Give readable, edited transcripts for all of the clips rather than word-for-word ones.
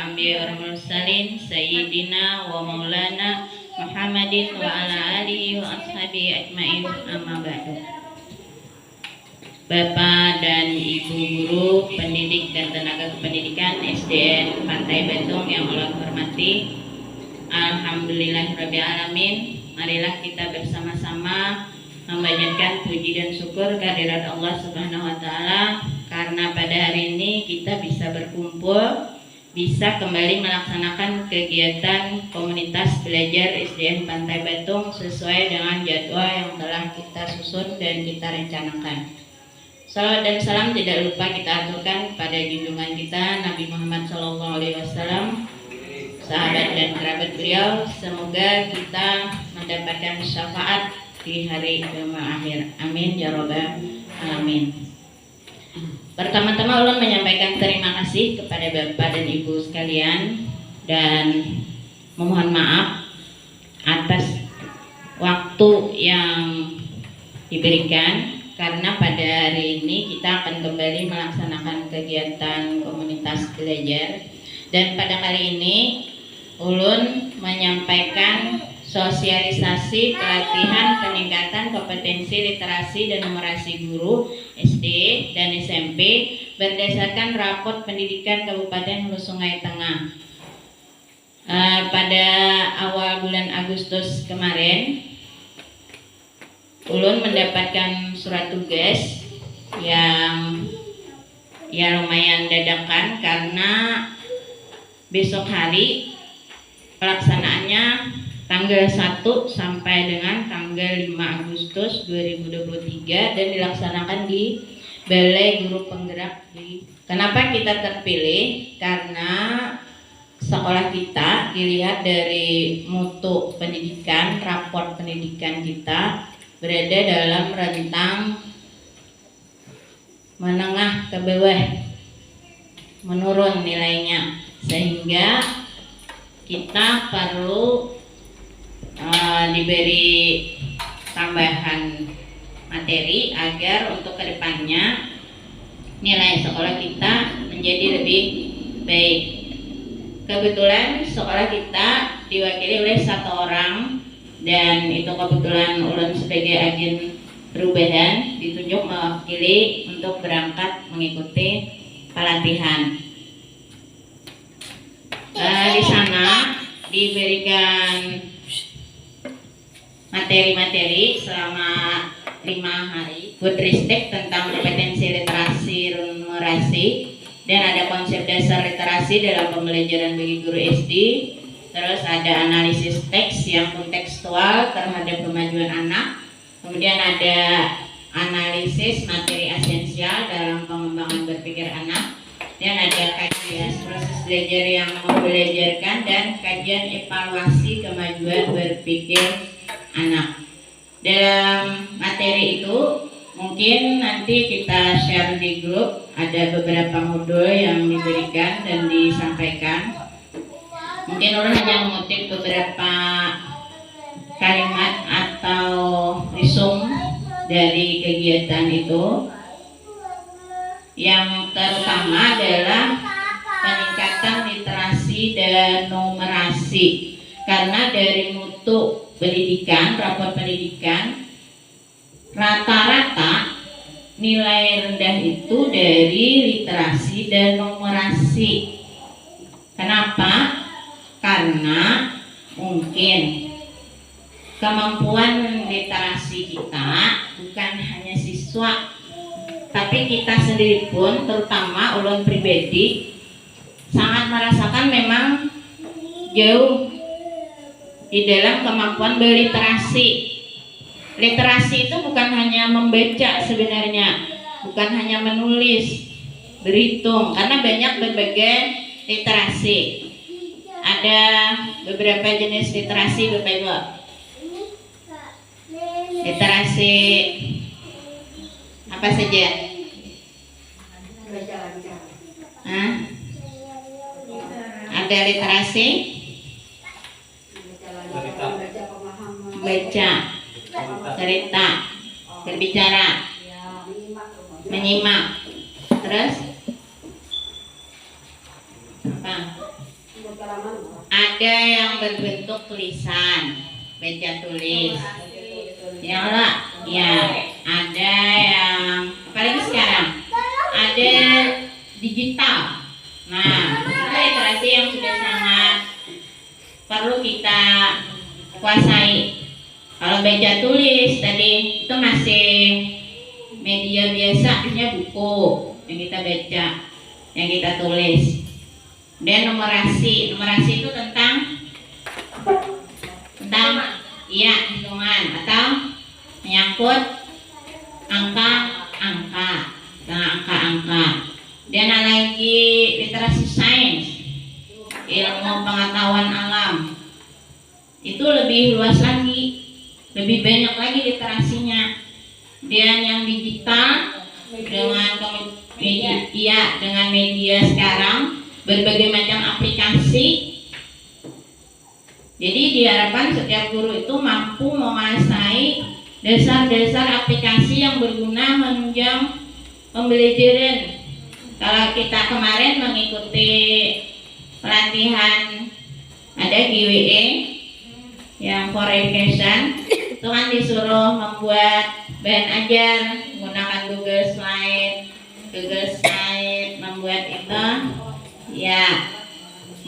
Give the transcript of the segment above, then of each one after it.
anbiya'i wal mursalin sayyidina wa maulana Muhammadin wa ala alihi wa ashabihi ajmain, amma ba'du. Bapak dan Ibu guru, pendidik dan tenaga kependidikan SDN Pantai Batung yang Allah hormati, alhamdulillahirabbil alamin. Marilah kita bersama-sama memanjatkan puji dan syukur kehadirat Allah Subhanahu wa taala karena pada hari ini kita bisa berkumpul, bisa kembali melaksanakan kegiatan komunitas belajar SDN Pantai Batung sesuai dengan jadwal yang telah kita susun dan kita rencanakan. Salawat dan salam tidak lupa kita aturkan pada junjungan kita Nabi Muhammad SAW, sahabat dan kerabat beliau. Semoga kita mendapatkan syafaat di hari kiamat akhir. Amin ya robbal alamin. Pertama-tama ulun menyampaikan terima kasih kepada Bapak dan Ibu sekalian dan memohon maaf atas waktu yang diberikan, karena pada hari ini kita akan kembali melaksanakan kegiatan komunitas belajar, dan pada kali ini ulun menyampaikan sosialisasi pelatihan peningkatan kompetensi literasi dan numerasi guru SD dan SMP berdasarkan raport pendidikan Kabupaten Hulu Sungai Tengah. Pada awal bulan Agustus kemarin, ulun mendapatkan surat tugas yang lumayan dadakan karena besok hari pelaksanaannya tanggal 1 sampai dengan tanggal 5 Agustus 2023 dan dilaksanakan di Balai Guru Penggerak. Kenapa kita terpilih? Karena sekolah kita dilihat dari mutu pendidikan, raport pendidikan kita berada dalam rentang menengah ke bawah, menurun nilainya, sehingga kita perlu diberi tambahan materi agar untuk kedepannya nilai sekolah kita menjadi lebih baik. Kebetulan sekolah kita diwakili oleh 1 orang, dan itu kebetulan ulun sebagai agen perubahan ditunjuk mewakili untuk berangkat mengikuti pelatihan. Di sana diberikan materi-materi selama 5 hari, Foodristek tentang kompetensi literasi numerasi, dan ada konsep dasar literasi dalam pembelajaran bagi guru SD. Terus ada analisis teks yang kontekstual terhadap kemajuan anak. Kemudian ada analisis materi esensial dalam pengembangan berpikir anak. Dan ada kajian proses belajar yang membelajarkan dan kajian evaluasi kemajuan berpikir anak. Dalam materi itu mungkin nanti kita share di grup, ada beberapa modul yang diberikan dan disampaikan. Mungkin orang hanya mengutip beberapa kalimat atau resume dari kegiatan itu. Yang terutama adalah peningkatan literasi dan numerasi, karena dari mutu pendidikan, raport pendidikan, rata-rata nilai rendah itu dari literasi dan numerasi. Kenapa? Karena mungkin kemampuan literasi kita bukan hanya siswa, tapi kita sendiri pun, terutama ulun pribadi, sangat merasakan memang jauh di dalam kemampuan berliterasi. Literasi itu bukan hanya membaca sebenarnya, bukan hanya menulis, berhitung, karena banyak berbagai literasi. Ada beberapa jenis literasi, Bapak Ibu. Literasi apa saja? Hah? Ada literasi baca, cerita, berbicara, menyimak, terus apa? Ada yang berbentuk tulisan, baca tulis. Ya lah, ya. Ada yang apalagi sekarang ada digital. Nah, itu literasi yang sudah sangat perlu kita kuasai. Kalau baca tulis tadi itu masih media biasa, artinya buku yang kita baca, yang kita tulis. Dan numerasi itu tentang iya hitungan atau menyangkut angka-angka, Dan ada lagi literasi sains, ilmu pengetahuan alam. Itu lebih luas lagi, lebih banyak lagi literasinya. Dan yang digital dengan media sekarang, berbagai macam aplikasi. Jadi diharapkan setiap guru itu mampu menguasai dasar-dasar aplikasi yang berguna menunjang pembelajaran. Kalau kita kemarin mengikuti pelatihan ada GWE yang for education, itu kan disuruh membuat bahan ajar menggunakan Google Slide, membuat itu ya,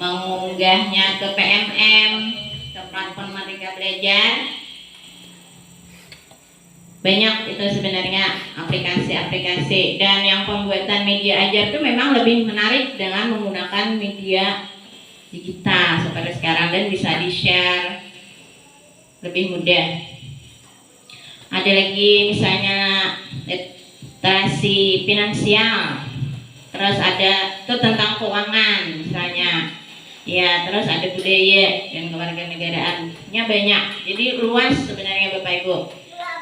mengunggahnya ke PMM, ke platform Merdeka Belajar. Banyak itu sebenarnya aplikasi-aplikasi. Dan yang pembuatan media ajar itu memang lebih menarik dengan menggunakan media digital seperti sekarang, dan bisa di-share lebih mudah. Ada lagi misalnya literasi finansial, terus ada itu tentang keuangan misalnya, ya, terus ada budaya dan kewarganegaraannya banyak. Jadi luas sebenarnya Bapak Ibu.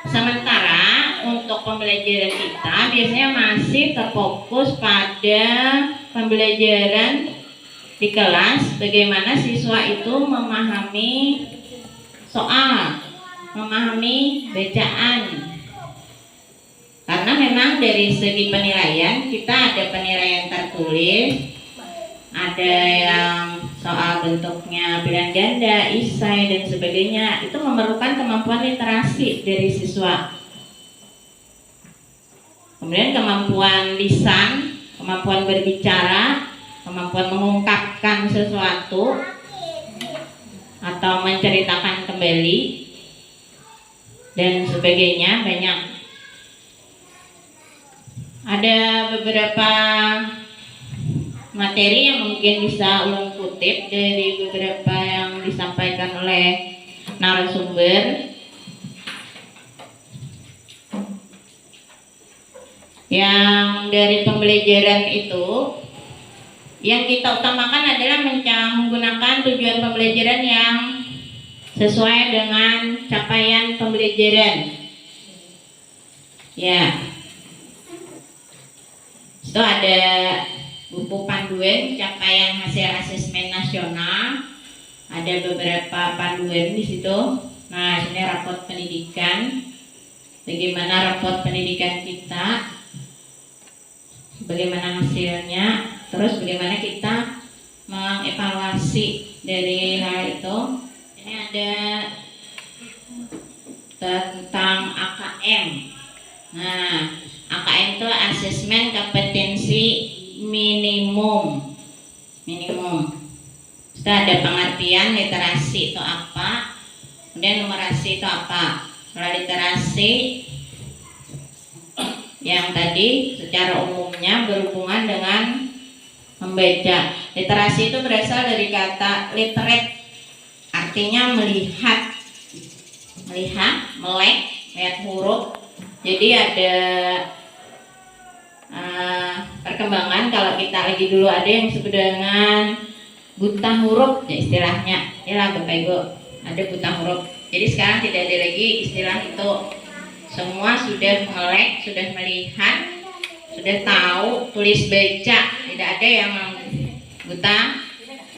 Sementara untuk pembelajaran kita biasanya masih terfokus pada pembelajaran di kelas, bagaimana siswa itu memahami soal, memahami bacaan. Karena memang dari segi penilaian kita ada penilaian tertulis, ada yang soal bentuknya pilihan ganda, isai dan sebagainya. Itu memerlukan kemampuan literasi dari siswa. Kemudian kemampuan lisan, kemampuan berbicara, kemampuan mengungkapkan sesuatu atau menceritakan kembali dan sebagainya banyak. Ada beberapa materi yang mungkin bisa ulun kutip dari beberapa yang disampaikan oleh narasumber. Yang dari pembelajaran itu, yang kita utamakan adalah menggunakan tujuan pembelajaran yang sesuai dengan capaian pembelajaran. Ya, itu ada buku panduan capaian hasil asesmen nasional, ada beberapa panduan di situ. Nah, ini raport pendidikan, bagaimana raport pendidikan kita, bagaimana hasilnya, terus bagaimana kita mengevaluasi dari hal itu. Ini ada tentang AKM. Nah, AKM itu asesmen kompetensi minimum. Setelah ada pengertian literasi itu apa, kemudian numerasi itu apa. Kalau literasi yang tadi secara umumnya berhubungan dengan membaca. Literasi itu berasal dari kata literate, artinya melihat, melihat huruf. Jadi ada perkembangan, kalau kita lagi dulu ada yang disebut dengan buta huruf ya istilahnya, ya lah Bapak Ibu, ada buta huruf. Jadi sekarang tidak ada lagi istilah itu, semua sudah melek, sudah melihat, sudah tahu tulis baca, tidak ada yang buta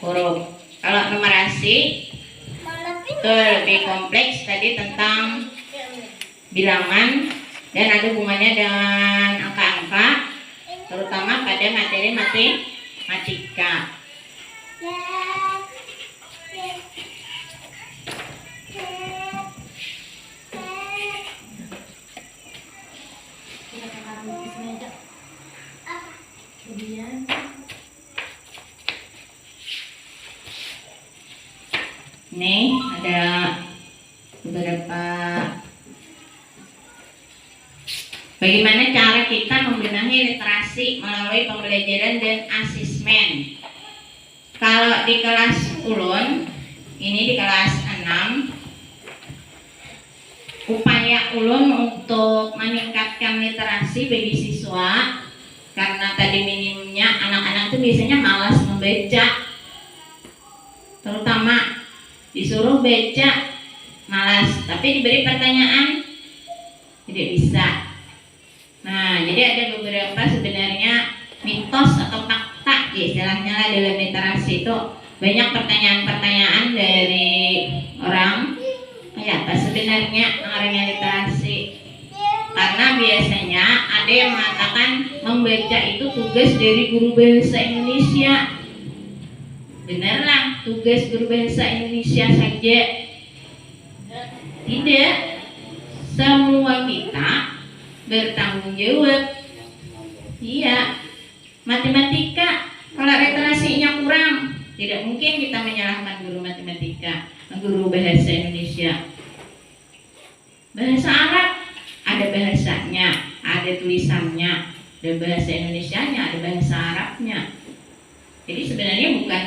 huruf. Kalau numerasi itu lebih kompleks, tadi tentang bilangan dan ada hubungannya dengan angka-angka, terutama pada materi matematika. Ini ada beberapa bagaimana cara kita membenahi literasi melalui pembelajaran dan asesmen. Kalau di kelas ulun, ini di kelas 6, upaya ulun untuk meningkatkan literasi bagi siswa, karena tadi minimnya anak-anak itu biasanya malas membaca, terutama disuruh baca malas, tapi diberi pertanyaan tidak bisa. Nah, jadi ada beberapa sebenarnya mitos atau fakta istilahnya lah dalam literasi itu, banyak pertanyaan-pertanyaan dari orang kayak apa sebenarnya namanya literasi. Karena biasanya ada yang mengatakan membaca itu tugas dari guru bahasa Indonesia. Benarlah tugas guru bahasa Indonesia saja? Tidak. Semua kita bertanggung jawab. Iya. Matematika kalau literasinya kurang, tidak mungkin kita menyalahkan guru matematika, guru bahasa Indonesia. Bahasa Arab ada bahasanya, ada tulisannya, ada bahasa Indonesianya, ada bahasa Arabnya. Jadi sebenarnya bukan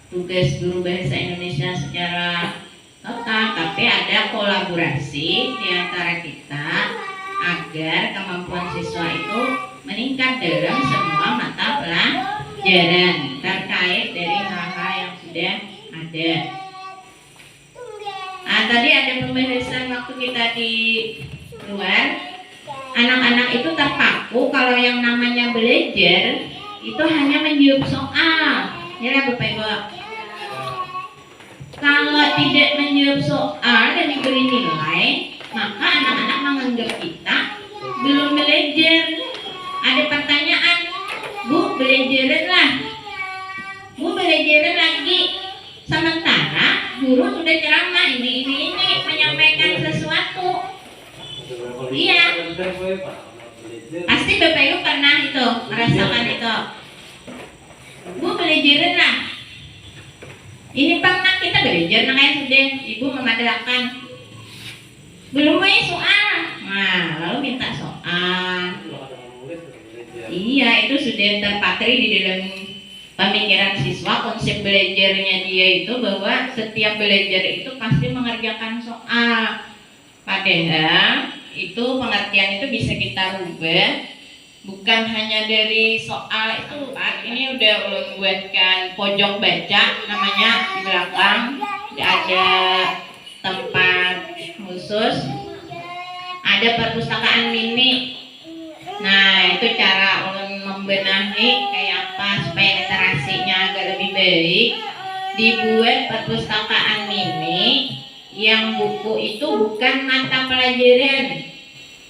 tugas guru bahasa Indonesia secara total, tapi ada kolaborasi di antara kita agar kemampuan siswa itu meningkat dalam semua mata pelajaran terkait dari hal-hal yang sudah ada. Tadi ada pembahasan waktu kita di luar, anak-anak itu terpaku kalau yang namanya belajar itu hanya menjawab soal, ya Bapak Ibu. Kalau tidak menjawab soal dan diberi nilai, maka anak-anak menganggap kita belum belajar. Ada pertanyaan, Bu, belajaranlah. Bu, belajaran lagi. Sementara guru sudah ceramah ini menyampaikan sesuatu. Iya. Pasti Bapak Ibu pernah itu merasakan itu. Bu, belajaranlah. Ini pernah kita belajar, makanya sudah Ibu memadakan. Belum punya soal. Nah, lalu minta soal. Iya, itu sudah terpatri di dalam pemikiran siswa. Konsep belajarnya dia itu bahwa setiap belajar itu pasti mengerjakan soal. Padahal itu pengertian itu bisa kita rubah, bukan hanya dari soal itu. Ini udah ulun buatkan pojok baca namanya di belakang, ada tempat khusus, ada perpustakaan mini. Nah, itu cara ulun membenahi kayak apa supaya literasinya agak lebih baik. Dibuat perpustakaan mini yang buku itu bukan mata pelajaran.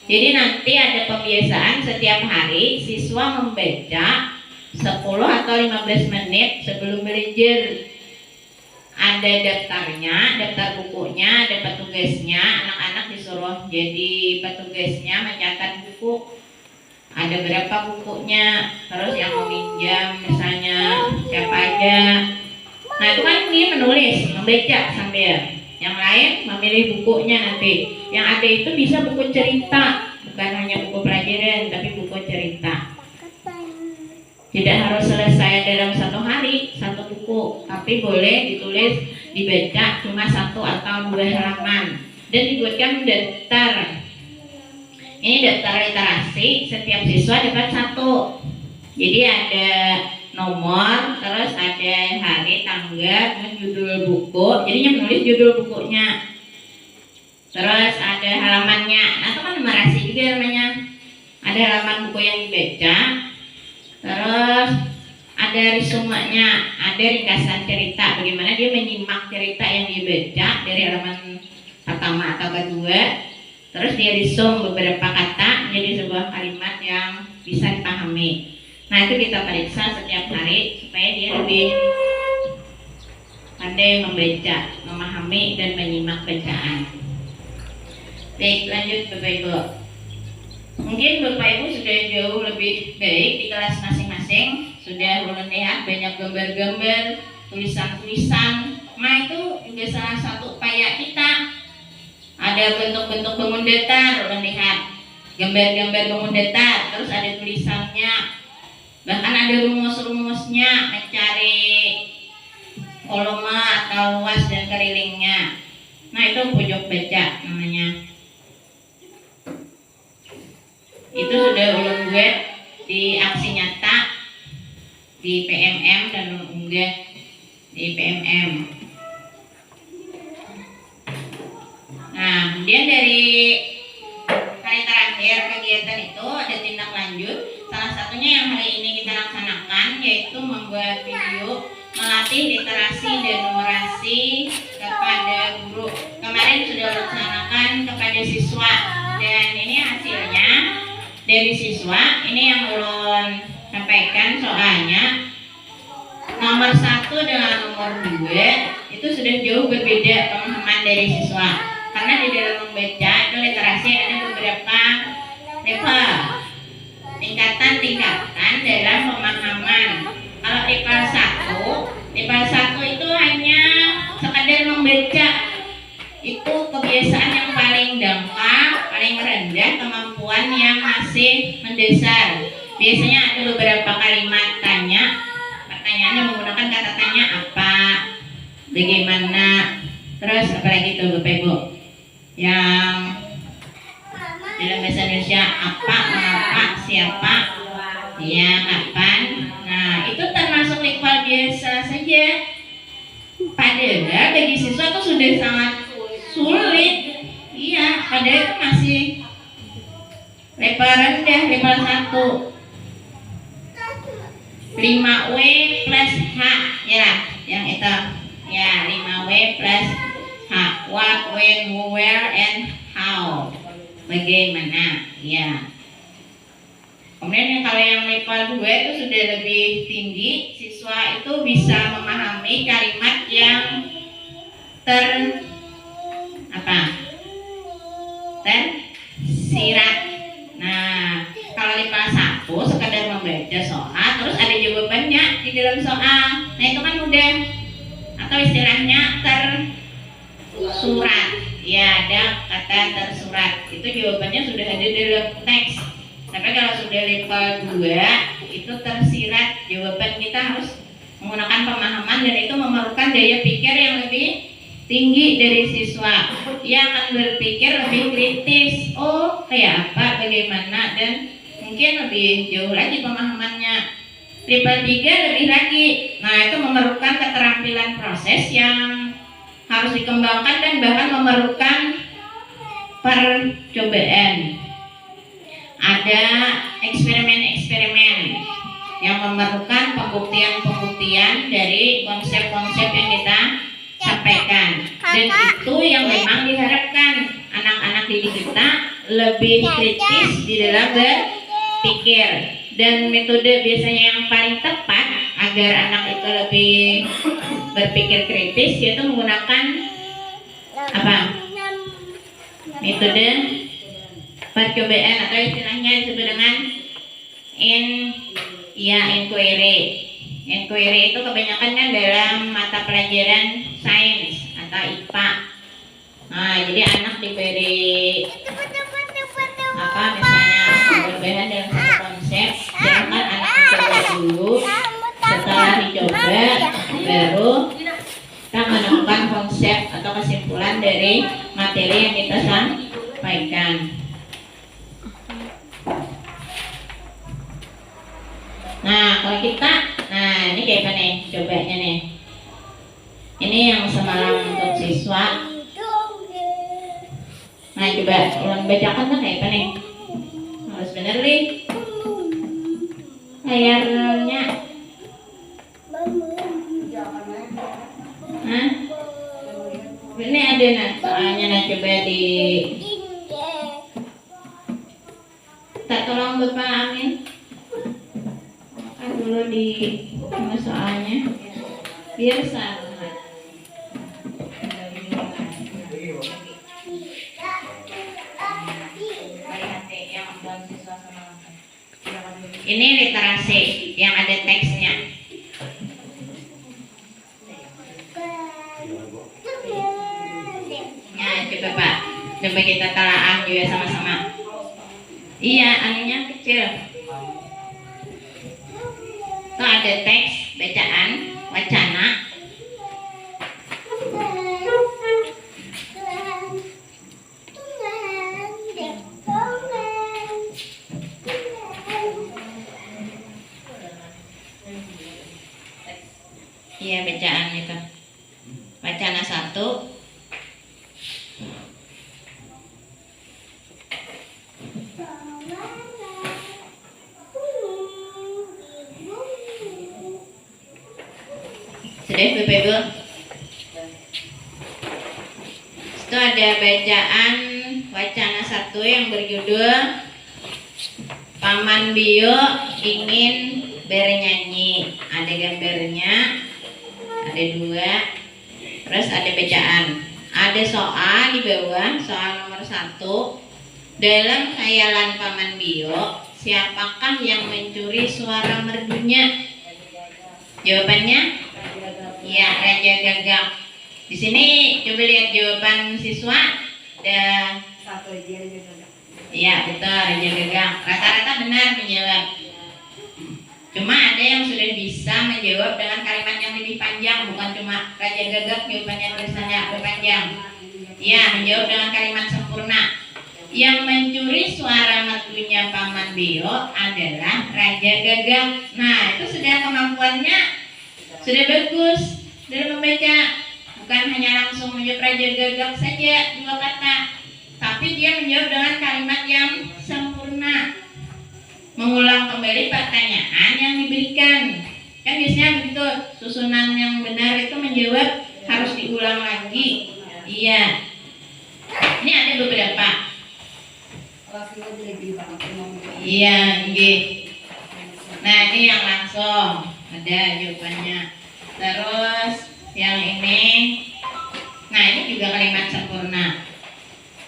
Jadi nanti ada pembiasaan setiap hari siswa membaca 10 atau 15 menit sebelum belajar. Ada daftarnya, daftar bukunya, ada petugasnya. Anak-anak disuruh jadi petugasnya mencatat buku. Ada berapa bukunya, terus yang meminjam misalnya siapa aja. Nah itu kan dia menulis, membaca sambil yang lain memilih bukunya nanti. Yang ada itu bisa buku cerita, bukan hanya buku pelajaran, tapi buku cerita. Tidak harus selesai dalam 1 hari, 1 buku, tapi boleh ditulis, dibaca cuma 1 atau 2 halaman. Dan dibuatkan daftar. Ini daftar literasi, setiap siswa dapat 1. Jadi ada nomor, terus ada hari, tanggal, dan judul buku. Jadinya menulis judul bukunya. Terus ada halamannya. Nah itu kan numerasi juga namanya. Ada halaman buku yang dibaca. Terus ada resumenya, ada ringkasan cerita. Bagaimana dia menyimak cerita yang dibaca dari halaman pertama atau kedua. Terus dia resum beberapa kata menjadi sebuah kalimat yang bisa dipahami. Nah itu kita periksa setiap hari supaya dia lebih pandai membaca, memahami dan menyimak bacaan. Baik, lanjut Bapak Ibu. Mungkin Bapak Ibu sudah jauh lebih baik di kelas masing-masing. Sudah ulun lihat banyak gambar-gambar, tulisan-tulisan, Nah itu juga salah satu upaya kita. Ada bentuk-bentuk bangun datar, lihat gambar-gambar bangun datar, terus ada tulisannya, bahkan ada rumus-rumusnya, mencari volume atau luas dan kerilingnya. Nah itu pojok baca namanya. Itu sudah ulun buat di aksi nyata di PMM dan unggah di PMM. Nah, kemudian dari hari terakhir kegiatan itu ada tindak lanjut. Salah satunya yang hari ini kita laksanakan yaitu membuat video melatih literasi dan numerasi kepada guru. Kemarin sudah laksanakan kepada siswa dan ini hasilnya dari siswa. Ini yang ulun sampaikan soalnya nomor 1 dengan nomor 2 itu sudah jauh berbeda pemahaman dari siswa. Karena di dalam membaca itu literasi ada beberapa level, tingkatan dalam pemahaman. Kalau level 1 itu hanya sekadar membaca, itu kebiasaan yang paling dangkal, paling rendah, kemampuan yang masih mendasar. Biasanya ada beberapa kalimat pertanyaannya menggunakan kata tanya apa, bagaimana, terus apalagi itu Bapak Ibu yang dalam bahasa Indonesia apa, mengapa, siapa, ya, kapan. Nah itu termasuk level biasa saja. Padahal bagi siswa itu sudah sangat sulit. Iya, padahal itu masih level rendah, level 1. 5W plus H ya, yang itu ya, 5W plus H. What, when, who, where, and how. Bagaimana ya. Kemudian kalau yang level 2 itu sudah lebih tinggi, siswa itu bisa memahami kalimat yang tersirat. Nah, kalau level 1 sekadar membaca soal, terus ada jawabannya di dalam soal. Nah itu kan udah, atau istilahnya tersurat. Ya, ada kata tersurat. Itu jawabannya sudah ada dalam teks. Tapi kalau sudah level 2 itu tersirat. Jawaban kita harus menggunakan pemahaman dan itu memerlukan daya pikir yang lebih tinggi dari siswa. Ia akan berpikir lebih kritis. Oh, kayak apa, bagaimana, dan mungkin lebih jauh lagi pemahamannya. Level 3 lebih lagi. Nah, itu memerlukan keterampilan proses yang harus dikembangkan dan bahkan memerlukan percobaan. Ada eksperimen-eksperimen yang memerlukan pembuktian-pembuktian dari konsep-konsep yang kita sampaikan. Dan itu yang memang diharapkan anak-anak didik kita lebih kritis di dalam berpikir. Dan metode biasanya yang paling tepat agar anak itu lebih berpikir kritis yaitu menggunakan apa? Metode percobaan atau istilahnya disebut dengan inquiry. Inquiry itu kebanyakan kan dalam mata pelajaran sains atau IPA. Nah, jadi anak diberi misalnya perbedaan dalam satu konsep, jangan anak mencoba dulu. Setelah dicoba, baru kita menemukan konsep atau kesimpulan dari materi yang kita sampaikan. Nah, kalau kita, ini kayak apa nih? Cobanya nih. Ini yang semalam untuk siswa. Nah, coba ulang bacakan kan kayak apa nih? Harus bener nih. Layarnya. Hah? Ini ada soalnya coba di. Tak tolong Bapak Amin. Dulu di soalnya biar sama. Ini literasi yang ada teksnya. Nah, coba Pak, coba kita telaah juga sama-sama. Iya, anunya kecil. Tuh ada teks, bacaan, wacana. Iya, bacaan itu. Wacana 1. Sudah Bapak Ibu? Itu ada bacaan wacana 1 yang berjudul Paman Bio ingin bernyanyi. Ada gambarnya, ada 2. Terus ada bacaan. Ada soal di bawah, soal nomor 1. Dalam khayalan Paman Bio, siapakah yang mencuri suara merdunya? Jawabannya? Ya, Raja Gagak. Di sini coba lihat jawaban siswa. Ada 1 aja Raja Gagak. Iya, betul, Raja Gagak. Rata-rata benar menjawab. Cuma ada yang sudah bisa menjawab dengan kalimat yang lebih panjang, bukan cuma Raja Gagak jawabannya tulisannya berpanjang. Iya, menjawab dengan kalimat sempurna. Yang mencuri suara merdunya Paman Bio adalah Raja Gagak. Nah, itu sudah kemampuannya sudah bagus dalam membaca. Bukan hanya langsung menjawab Raja Gagak saja 2 kata, tapi dia menjawab dengan kalimat yang sempurna, mengulang kembali pertanyaan yang diberikan. Kan biasanya begitu, susunan yang benar itu menjawab harus diulang lagi. Iya. Ini ada beberapa. Iya, nah ini yang langsung ada jawabannya. Terus yang ini, nah ini juga kalimat sempurna.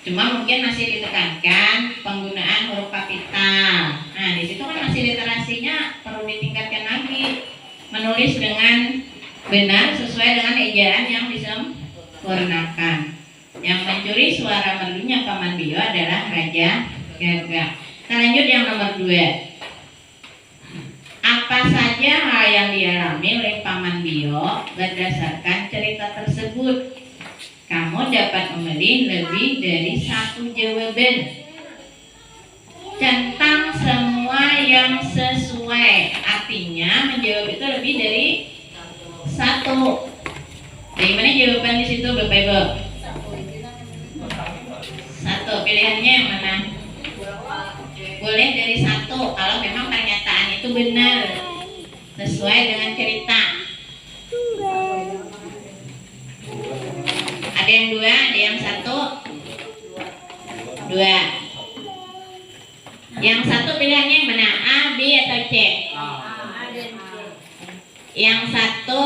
Cuma mungkin masih ditekankan penggunaan huruf kapital. Nah di situ kan masih literasinya perlu ditingkatkan lagi. Menulis dengan benar sesuai dengan ejaan yang disempurnakan. Yang mencuri suara merdunya Paman Bio adalah Raja Gagak. Kita lanjut yang nomor 2. Apa saja hal yang dialami oleh Paman Bio berdasarkan cerita tersebut? Kamu dapat memilih lebih dari 1 jawaban. Centang semua yang sesuai. Artinya menjawab itu lebih dari 1. Dari mana jawaban di situ Bapak Ibu? 1. Pilihannya yang mana? Boleh dari 1 kalau memang pernyataan itu benar sesuai dengan cerita. Ada yang 2, ada yang 1. 2. Yang 1 pilihannya yang mana? A, B atau C? Yang 1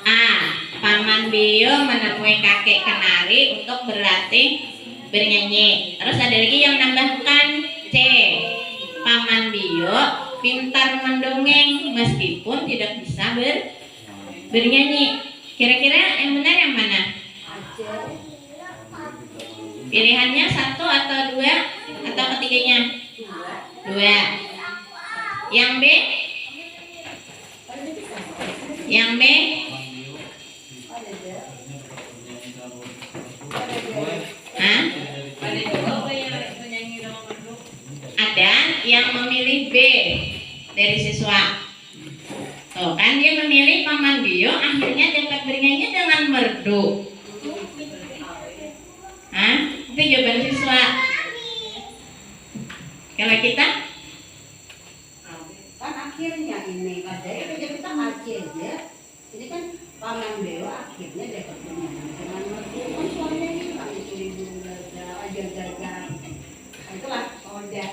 A. Paman Bio menemui kakek kenari untuk berlatih bernyanyi. Terus ada lagi yang menambahkan C. Paman Bio pintar mendongeng meskipun tidak bisa bernyanyi. Kira-kira yang benar yang mana? Pilihannya 1 atau 2 atau ketiganya? 2. Yang B? Yang B? Hah? Ada yang memilih B dari siswa. Tuh kan dia memilih Paman Bio akhirnya dapat bernyanyi dengan merdu. Hah? Itu jawaban siswa. Kalau kita kan akhirnya ini padahal kita aja ya. Ini kan Paman Bio akhirnya dapat bernyanyi dengan merdu. Kan suaranya ini kan itu ajar-ajar. Itulah Oda.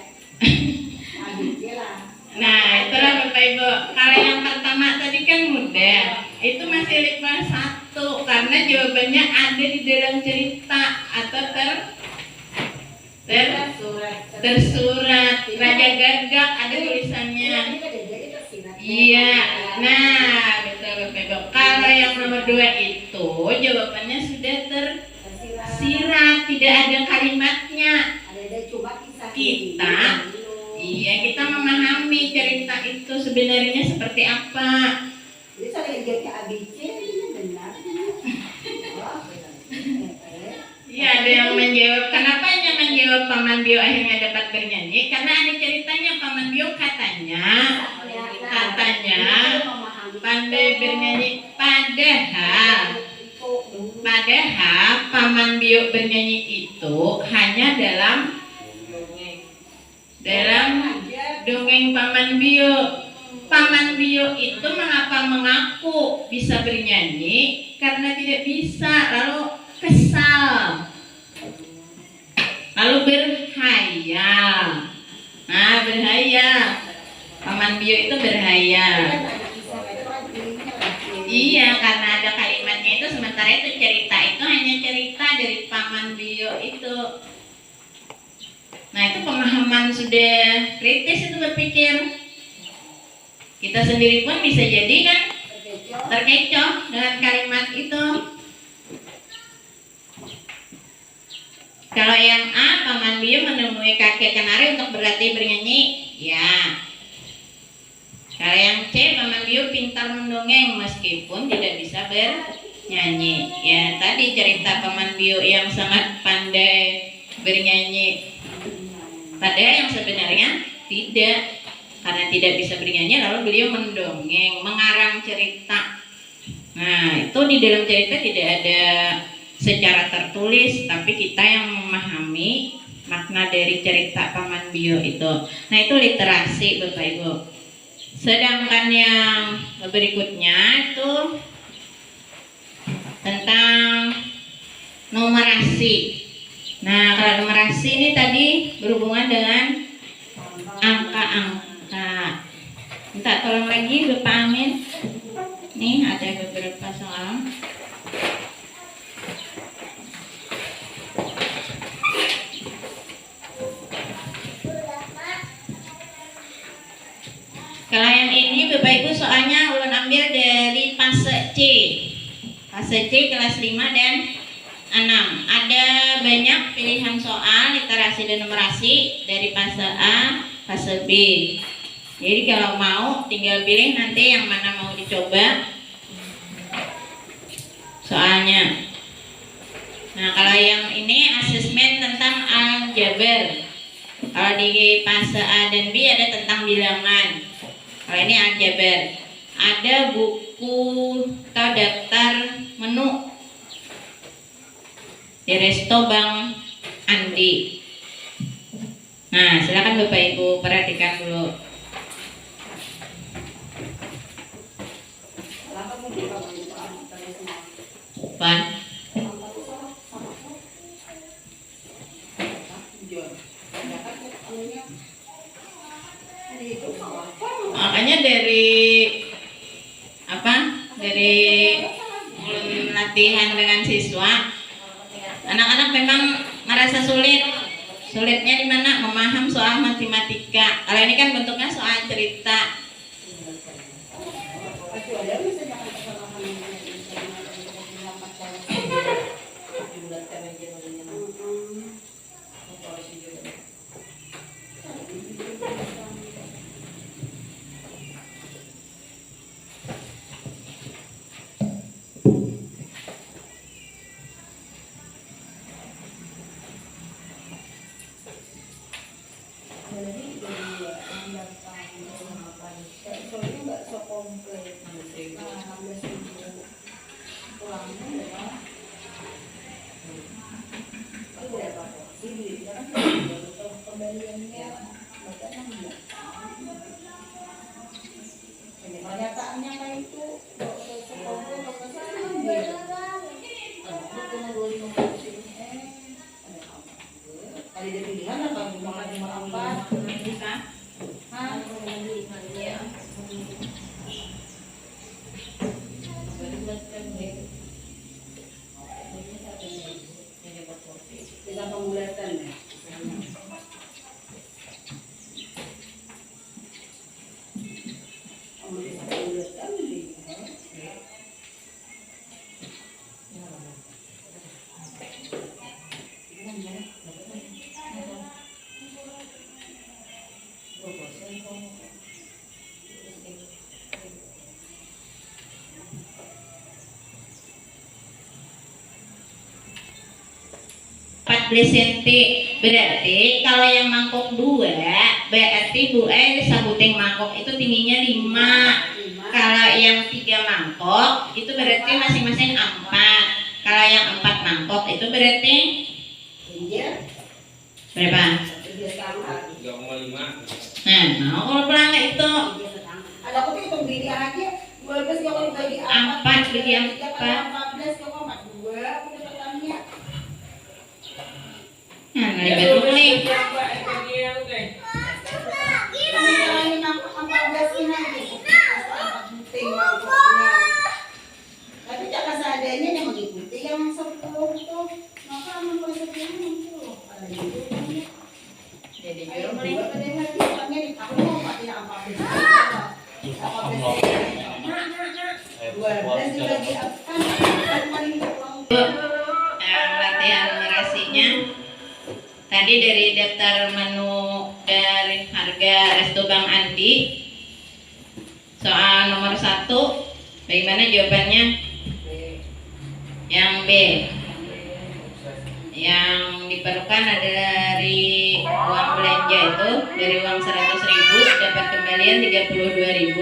Akhirnya lah. Nah, itulah Bapak Ibu. Kalau yang pertama tadi kan mudah. Itu masih litbang 1 karena jawabannya ada di dalam cerita atau tersurat. Raja Gagak ada tulisannya. Iya. Nah, betul. Bapak Ibu. Kalau yang nomor 2 itu jawabannya sudah tersirat, tidak ada kalimatnya. Ada coba kisah Kita, iya kita memahami cerita itu sebenarnya seperti apa. Jadi saya jadi ABC ini benar. Iya, ada yang menjawab. Kenapa yang menjawab Paman Bio akhirnya dapat bernyanyi? Karena ada ceritanya. Paman Bio katanya pandai bernyanyi. Padahal Paman Bio bernyanyi itu hanya dalam dongeng Paman Bio. Paman Bio itu mengapa mengaku bisa bernyanyi? Karena tidak bisa, lalu kesal, lalu berhayal. Nah, berhayal. Paman Bio itu berhayal. Iya, karena ada kalimatnya itu. Sementara itu cerita itu hanya cerita dari Paman Bio itu. Nah, itu pemahaman sudah kritis itu berpikir. Kita sendiri pun bisa jadi kan terkecoh dengan kalimat itu. Kalau yang A, Paman Bio menemui kakek kenari untuk berlatih bernyanyi, ya. Kalau yang C, Paman Bio pintar mendongeng meskipun tidak bisa bernyanyi. Ya, tadi cerita Paman Bio yang sangat pandai bernyanyi. Padahal yang sebenarnya tidak, karena tidak bisa bernyanyi, lalu beliau mendongeng, mengarang cerita. Nah, itu di dalam cerita tidak ada secara tertulis, tapi kita yang memahami makna dari cerita Paman Bio itu. Nah, itu literasi Bapak Ibu. Sedangkan yang berikutnya itu tentang numerasi. Nah, kalau numerasi ini tadi berhubungan dengan angka-angka. Minta tolong lagi Bapak Amin. Nih ada beberapa soal. Kalau yang ini Bapak Ibu soalnya ulun ambil dari fase C. Fase C kelas 5 dan 6. Ada banyak pilihan soal literasi dan numerasi dari fase A, fase B. Jadi kalau mau tinggal pilih nanti yang mana mau dicoba soalnya. Nah, kalau yang ini asesmen tentang aljabar. Kalau di fase A dan B ada tentang bilangan. Kalau ini aljabar. Ada buku atau daftar menu di Resto Bang Andi. Nah, silakan Bapak Ibu perhatikan dulu. Pan. Makanya dari apa? Dari latihan dengan siswa, anak-anak memang merasa sulit. Sulitnya di mana? Memaham soal matematika. Kalau ini kan bentuknya soal cerita. Kenyataannya kayak itu ada pilihan apa makan apa bisa bisa pembulatan ya. Bisa pembulatan cm. Berarti kalau yang mangkok 2, berarti Bu sabuting mangkok itu tingginya 5. Kalau yang 3 mangkok itu berarti masing-masing 4. Kalau yang 4 mangkok itu berarti berapa? 3,5. Nah, kalau pelangga itu ada aku tuh hitung beli aja 12 ya kalau bagi 4 bagi 4. 14 kok 42 aku dapatannya. Nah, lebih nih. Ini mangkok 14 ini aja. Penting mangkoknya. Tapi jangan seadanya yang mengikuti yang 10 itu. Maka mangkok 10 itu ada juga. Jadi Ayo, juru nih. dua pedang lagi, orangnya di tahun mau pakai yang 14. 12 dibagi kan paling uang. Latihan numerasinya tadi dari daftar menu dari harga resto Bang Andi. Soal nomor 1, bagaimana jawabannya? Yang B. Yang diperlukan adalah dari uang belanja itu dari uang 100.000 dapat kembalian 32.000,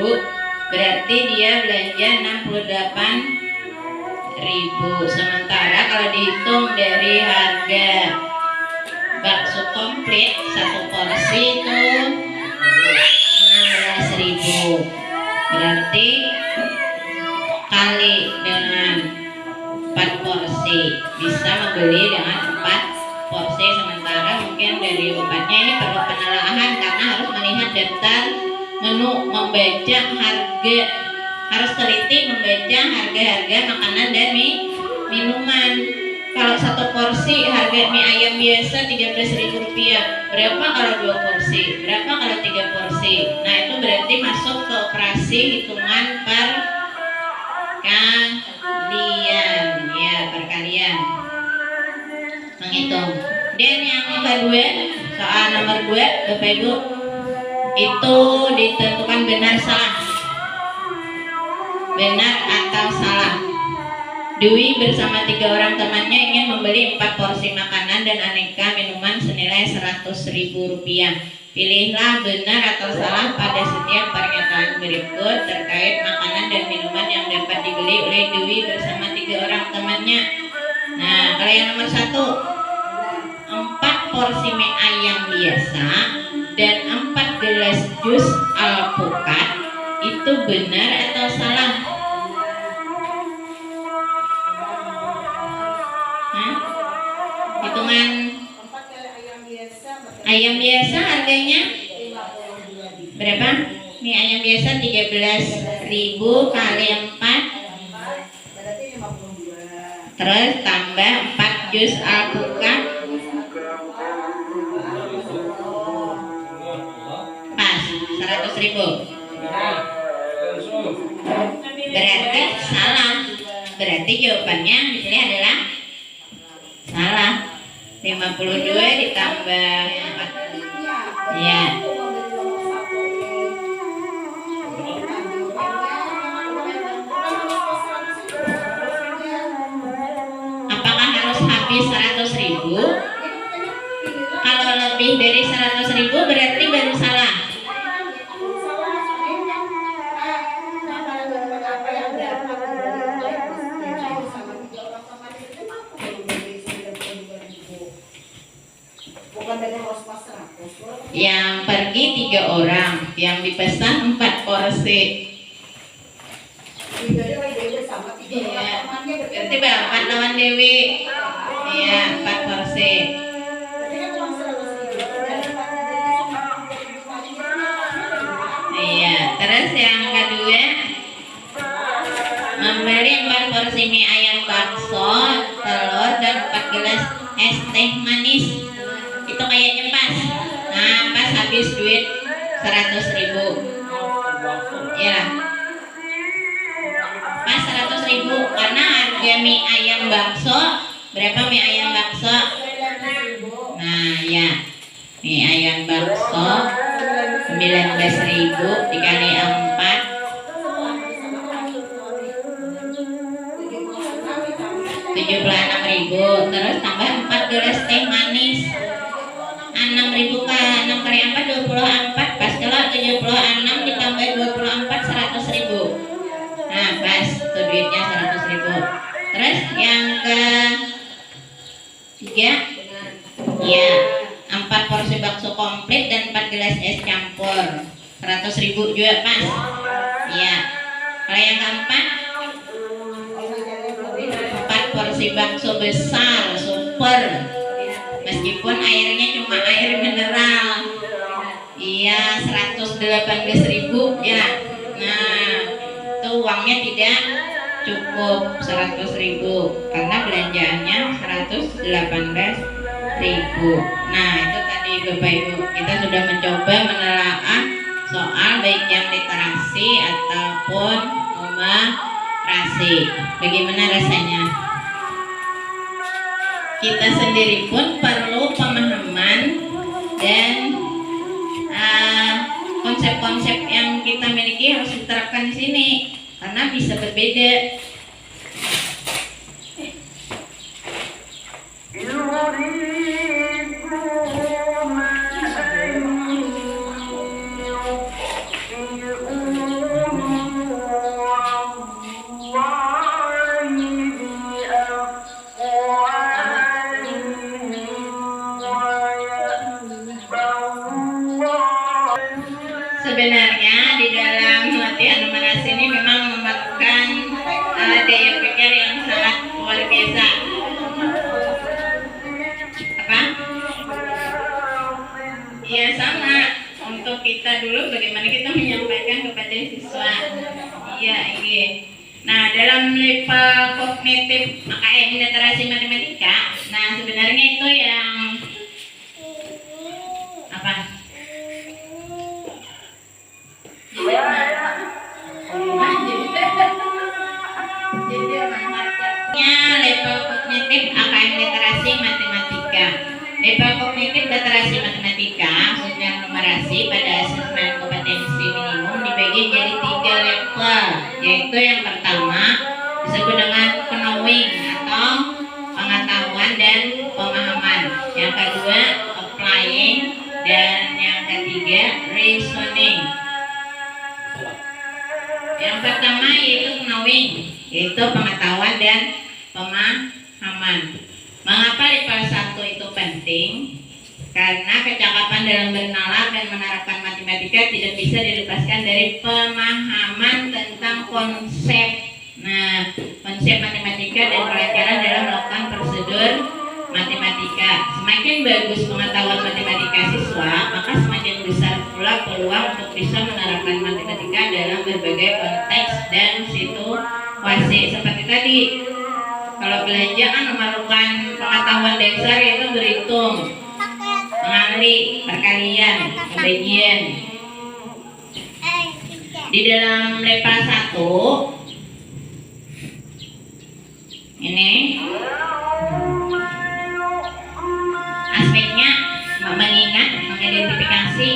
berarti dia belanja 68.000. Sementara kalau dihitung dari harga bakso komplit 1 porsi itu 16.000, berarti kali dengan 4 porsi bisa membeli dengan 4 porsi. Sementara mungkin dari obatnya ini perlu penelaahan karena harus melihat daftar menu, membaca harga, harus teliti membaca harga-harga makanan dan minuman. Kalau 1 porsi harga mie ayam biasa Rp13.000, berapa kalau 2 porsi, berapa kalau 3 porsi. Nah itu berarti masuk ke operasi hitungan perkalian, ya perkalian menghitung. Dan yang kedua, soal nomor 2 Bapak Ibu, itu ditentukan benar salah, benar atau salah. Dwi bersama 3 orang temannya ingin membeli 4 porsi makanan dan aneka minuman senilai Rp100.000. Pilihlah benar atau salah pada setiap pernyataan berikut terkait makanan dan minuman yang dapat dibeli oleh Dwi bersama 3 orang temannya. Nah, kalau yang nomor 1, 4 porsi mie ayam biasa dan 4 gelas jus alpukat itu benar atau salah? Hitungan ayam biasa harganya berapa? Mie ayam biasa 13.000 kali 4, terus tambah 4 jus alpukat, pas 100.000. Berarti salah. Berarti jawabannya di sini adalah salah. 52 ditambah 4. Ya. Apakah harus habis 100.000? Kalau lebih dari 100.000 berarti baru salah. Yang pergi 3 orang, yang dipesan 4 porsi. Iya, berarti berapa lawan Dewi? Iya, 4 porsi. Iya, terus yang kedua membeli 4 porsi mie ayam bakso, telur dan 4 gelas es teh manis. Itu kayaknya pas. Nah, pas habis duit 100.000. Ya. Pas 100.000 karena harga mie ayam bakso berapa mie ayam bakso? Nah, ya. Mie ayam bakso 19.000 dikali 4 72.000. 76.000. Terus tambah 4 gelas teh manis 6.000 k 6 kali 4 24. Pas kalau 76 ditambah 24 100.000. Nah pas tuh duitnya 100.000. Terus yang ke 3 ya 4 porsi bakso komplit dan 4 gelas es campur 100.000 juga pas ya. Kalau yang keempat 4 porsi bakso besar super meskipun airnya cuma air mineral iya 118.000 ya. Nah itu uangnya tidak cukup 100.000 karena belanjaannya 118.000. Nah itu tadi Bapak Ibu, kita sudah mencoba menelaah soal baik yang literasi ataupun numerasi. Bagaimana rasanya? Kita sendiri pun perlu pemahaman dan konsep-konsep yang kita miliki harus diterapkan di sini karena bisa berbeda. Sebenarnya di dalam latihan numerasi ini memang memerlukan daya pikir yang sangat luar biasa. Apa? Ya sama untuk kita dulu bagaimana kita menyampaikan kepada siswa. Iya ini. Nah dalam level kognitif AKM literasi matematika, nah sebenarnya itu yang apa? Level kognitif AKM literasi matematika. Level kognitif literasi matematika khususnya numerasi pada asesmen kompetensi minimum dibagi jadi 3 level, yaitu yang pertama disebut dengan knowing atau pengetahuan dan pemahaman, yang kedua applying, dan yang ketiga reasoning. Yang pertama yaitu knowing, yaitu pengetahuan dan pemahaman. Mengapa level 1 itu penting? Karena kecakapan dalam bernalar dan menerapkan matematika tidak bisa dilepaskan dari pemahaman tentang konsep. Nah, konsep matematika dan pelajaran dalam melakukan prosedur matematika. Semakin bagus pengetahuan matematika siswa, maka semakin besar pula peluang untuk bisa menerapkan matematika dalam berbagai konteks dan situasi. Seperti tadi, kalau belanja kan memerlukan pengetahuan dasar yaitu berhitung, mengali, perkalian, pembagian. Di dalam level 1 ini aspeknya mengingat, mengidentifikasi,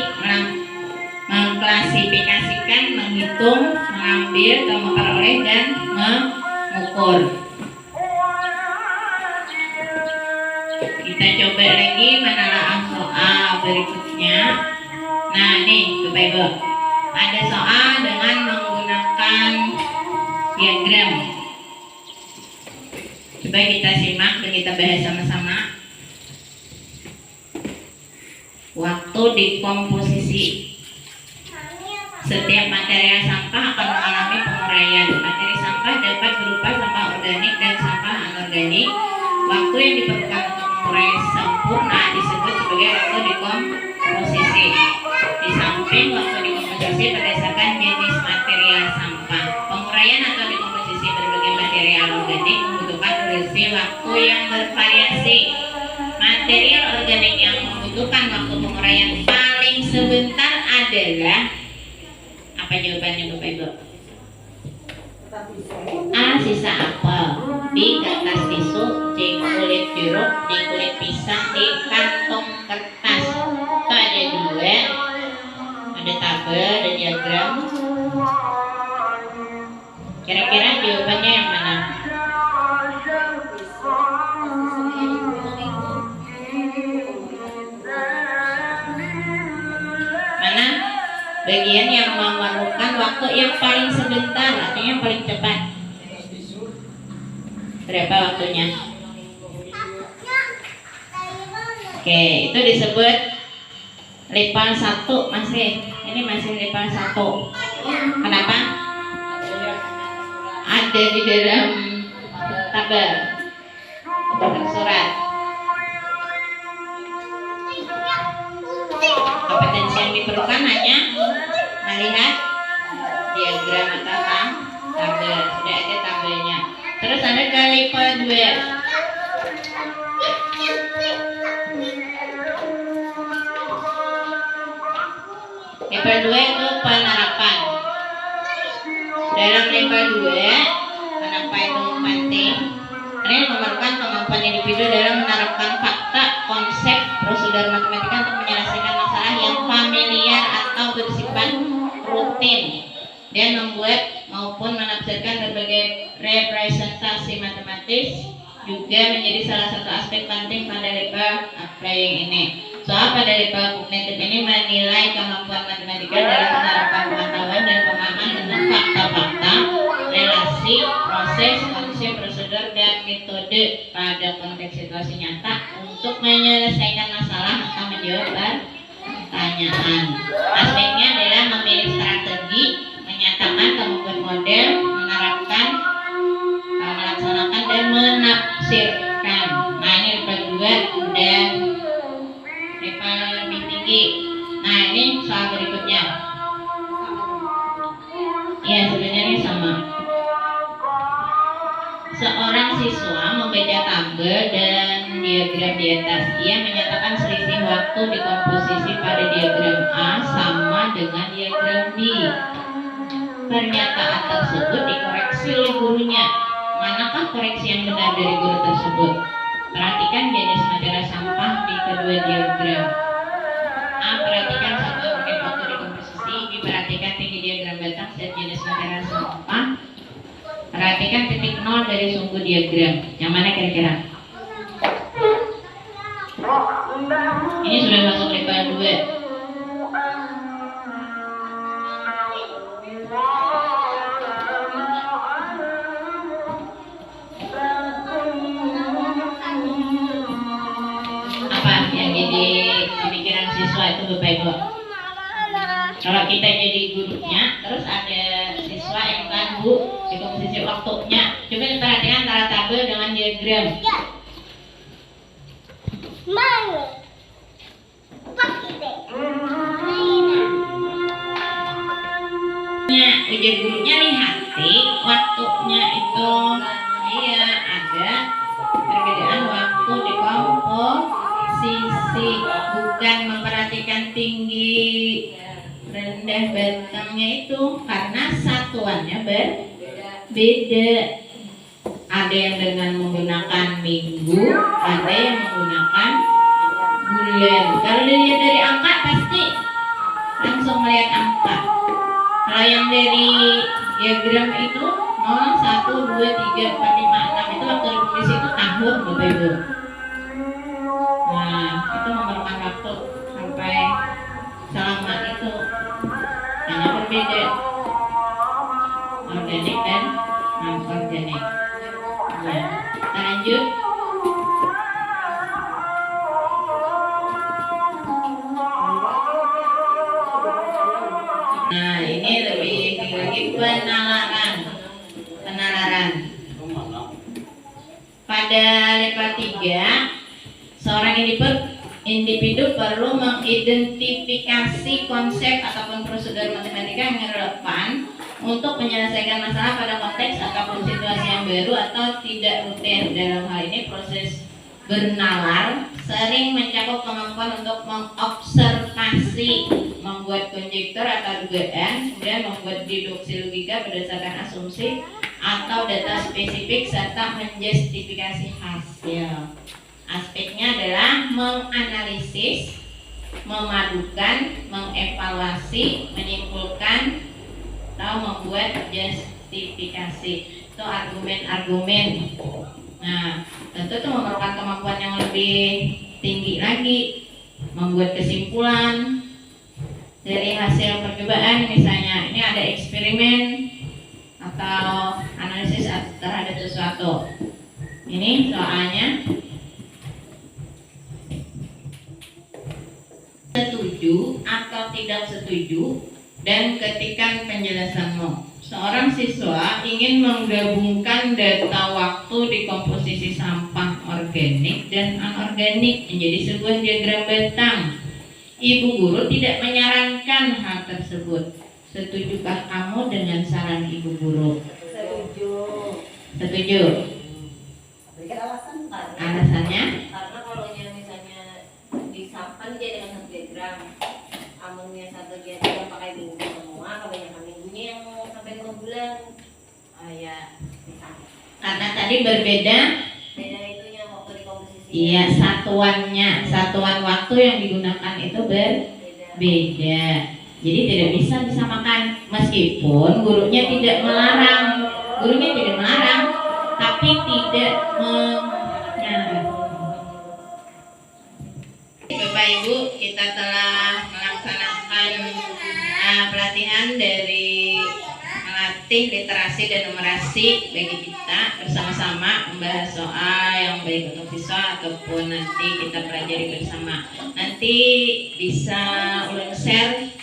mengklasifikasikan, menghitung, mengambil, memperoleh, dan mengukur. Kita coba lagi menelaah soal berikutnya. Nah nih Bapak Ibu, ada soal dengan menggunakan diagram. Coba kita simak dan kita bahas sama-sama. Waktu dekomposisi. Setiap material sampah akan mengalami penguraian. Materi sampah dapat berupa sampah organik dan sampah anorganik. Waktu yang diperlukan untuk mengurai sempurna disebut sebagai waktu dekomposisi. Di samping waktu dekomposisi berdasarkan jenis material sampah. Penguraian atau dekomposisi berbagai material organik membutuhkan durasi waktu yang bervariasi. Material organik yang membutuhkan waktu penguraian paling sebentar adalah apa jawabannya Bapak Ibu? A. Sisa apel, B. Kertas tisu, C. Kulit jeruk, D. Kulit pisang, D. Kantong kertas. Itu ada 2, ada tabel, ada diagram. Kira-kira jawabannya yang mana? bagian yang memerlukan waktu yang paling sebentar, artinya yang paling cepat. Berapa waktunya? Oke, itu disebut level 1 masih. Ini masih level 1. Kenapa? Ada di dalam tabel tersurat. Kompetensi yang diperlukan hanya melihat diagram atau tabel. Sudah ada tabelnya. Terus ada ke level 2. Level 2 itu penerapan. Dalam level 2, kenapa itu penting? Karena memerlukan kemampuan individu dalam menerapkan fakta, konsep, prosedur matematika untuk menyelesaikan masalah yang familiar atau bersifat rutin, dan membuat maupun menafsirkan berbagai representasi matematis juga menjadi salah satu aspek penting pada level applying ini. Soal pada level kognitif ini menilai kemampuan matematika dalam menerapkan pengetahuan dan pemahaman dengan fakta-fakta, relasi, proses, konsep, prosedur, dan metode pada konteks situasi nyata untuk menyelesaikan masalah atau menjawab pertanyaan. Aspeknya adalah memilih strategi, menyatakan, membuat model, menerapkan, melaksanakan, dan menafsirkan. Nah, ini level 2 dan level lebih tinggi. Nah, ini soal berikutnya. Ya, sebenarnya sama. Seorang siswa membaca tabel dan diagram di atas. Ia menyatakan selisih waktu di komposisi pada diagram A sama dengan diagram B. Pernyataan tersebut dikoreksi oleh gurunya. Manakah koreksi yang benar dari guru tersebut? Perhatikan jenis material sampah di kedua diagram. A. Perhatikan satu objek waktu di komposisi. B. Perhatikan tinggi diagram batang dan jenis material sampah. Perhatikan titik nol dari sumbu diagram. Yang mana kira-kira? Ini sudah masuk level 2. Pemikiran siswa itu Bapak Ibu. Kalau kita jadi gurunya, terus ada siswa yang ganggu di komposisi waktunya. Coba perhatikan antara tabel dengan diagram. Ujar gurunya lihati waktunya itu. Iya, ada perbedaan waktu di komposisi, bukan memperhatikan tinggi rendah batangnya itu, karena satuannya berbeda. Ada yang dengan menggunakan minggu, ada yang menggunakan bulan. Kalau dilihat dari angka pasti langsung melihat angka. Kalau yang dari diagram itu 0, 1, 2, 3, 4, 5, 6 itu waktu komposisi itu tahun Bapak Ibu. Nah, itu memerlukan waktu sampai selama itu, hanya berbeda organik dan non organik. Nah, kita lanjut. Nah, ini lebih tinggi lagi, penalaran. Pada level 3, seorang individu perlu mengidentifikasi konsep ataupun prosedur matematika yang relevan untuk menyelesaikan masalah pada konteks ataupun situasi yang baru atau tidak rutin. Dalam hal ini, proses bernalar sering mencakup kemampuan untuk mengobservasi, membuat konjektur atau dugaan, kemudian membuat deduksi logika berdasarkan asumsi atau data spesifik, serta menjustifikasi hasil. Aspeknya adalah menganalisis, memadukan, mengevaluasi, menyimpulkan, atau membuat justifikasi. Itu argumen-argumen. Nah, tentu itu memerlukan kemampuan yang lebih tinggi lagi, membuat kesimpulan, dari hasil percobaan, misalnya ini ada eksperimen atau analisis terhadap sesuatu. Ini soalnya setuju atau tidak setuju dan ketikkan penjelasanmu. Seorang siswa ingin menggabungkan data waktu di komposisi sampah organik dan anorganik menjadi sebuah diagram batang. Ibu guru tidak menyarankan hal tersebut. Setujukah kamu dengan saran ibu guru? Setuju. Setuju. Berikan alasan Pak. Alasannya? Karena kalau misalnya disampan dia dengan 1 diagram, amunnya 1 diagram pakai minggu semua, kebanyakan minggunya yang sampai 2 bulan. Ya. Misalnya. Karena tadi berbeda. Beda itunya waktu di komposisi. Iya, satuan waktu yang digunakan itu berbeda. Jadi tidak bisa disamakan, meskipun gurunya tidak melarang. Gurunya tidak melarang, tapi tidak menyarang. Bapak Ibu, kita telah melaksanakan pelatihan dari melatih literasi dan numerasi bagi kita bersama-sama membahas soal yang baik untuk siswa ataupun nanti kita pelajari bersama. Nanti bisa ulun share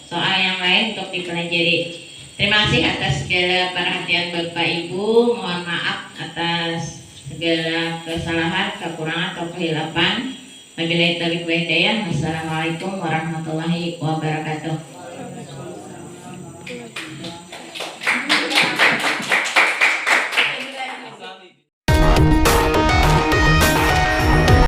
soal yang lain untuk dipelajari. Terima kasih atas segala perhatian Bapak Ibu. Mohon maaf atas segala kesalahan, kekurangan atau kehilapan. Wabillahi taufiq wal hidayah. Wassalamualaikum warahmatullahi wabarakatuh.